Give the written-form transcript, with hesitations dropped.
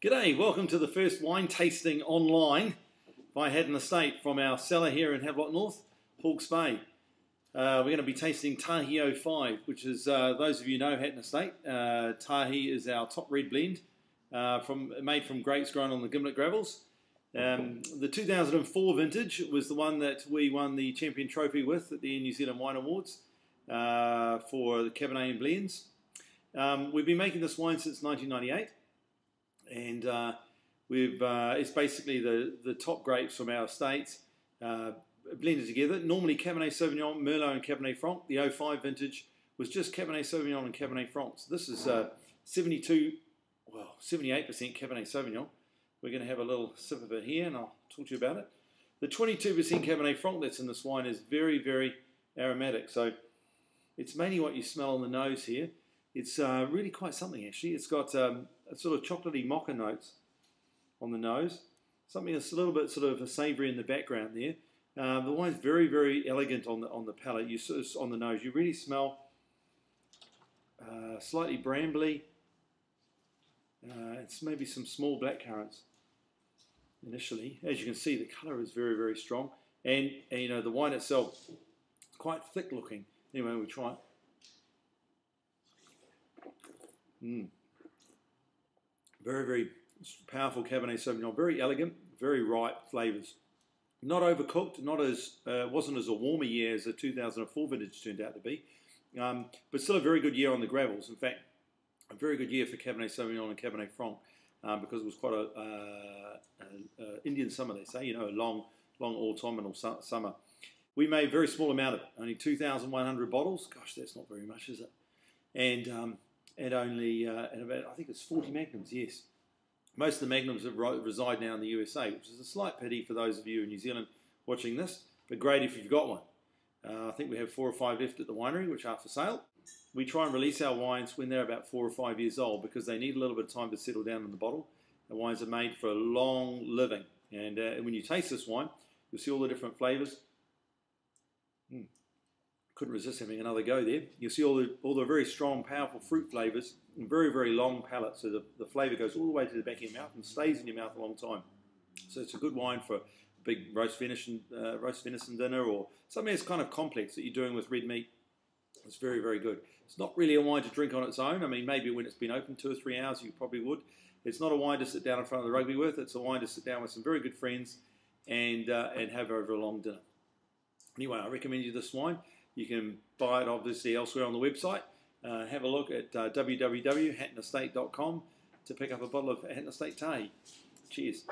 G'day, welcome to the first wine tasting online by Hatton Estate from our cellar here in Havelock North, Hawke's Bay. We're going to be tasting Tahi-5, which is, those of you know Hatton Estate, Tahi is our top red blend made from grapes grown on the Gimlet gravels. The 2004 vintage was the one that we won the champion trophy with at the New Zealand Wine Awards for the Cabernet and blends. We've been making this wine since 1998. And it's basically the top grapes from our estates blended together. Normally Cabernet Sauvignon, Merlot and Cabernet Franc. The 05 vintage was just Cabernet Sauvignon and Cabernet Franc. So this is 78% Cabernet Sauvignon. We're going to have a little sip of it here and I'll talk to you about it. The 22% Cabernet Franc that's in this wine is very, very aromatic. So it's mainly what you smell on the nose here. It's really quite something actually. It's got a sort of chocolatey mocha notes on the nose. Something that's a little bit sort of savoury in the background there. The wine's very, very elegant on the palate. You sort of, on the nose, you really smell slightly brambly. It's maybe some small blackcurrants initially. As you can see, the colour is very, very strong, and you know the wine itself is quite thick looking. Anyway, we'll try it. Very, very powerful Cabernet Sauvignon. Very elegant, very ripe flavours. Not overcooked. Not as wasn't as a warmer year as the 2004 vintage turned out to be, but still a very good year on the gravels. In fact, a very good year for Cabernet Sauvignon and Cabernet Franc because it was quite a Indian summer. They say, you know, a long autumnal summer. We made a very small amount of it, only 2,100 bottles. Gosh, that's not very much, is it? And only and about, I think it's 40 magnums, yes. Most of the magnums reside now in the USA, which is a slight pity for those of you in New Zealand watching this, but great if you've got one. I think we have 4 or 5 left at the winery, which are for sale. We try and release our wines when they're about 4 or 5 years old because they need a little bit of time to settle down in the bottle. The wines are made for long living, and when you taste this wine, you'll see all the different flavours. Couldn't resist having another go there. You'll see all the very strong, powerful fruit flavours and very, very long palate. So the flavour goes all the way to the back of your mouth and stays in your mouth a long time. So it's a good wine for a big roast venison dinner or something that's kind of complex that you're doing with red meat. It's very, very good. It's not really a wine to drink on its own. I mean, maybe when it's been open 2 or 3 hours, you probably would. It's not a wine to sit down in front of the rugby with. It's a wine to sit down with some very good friends and have over a long dinner. Anyway, I recommend you this wine. You can buy it obviously elsewhere on the website. Have a look at www.hattonestate.com to pick up a bottle of Hatton Estate Tahi. Cheers.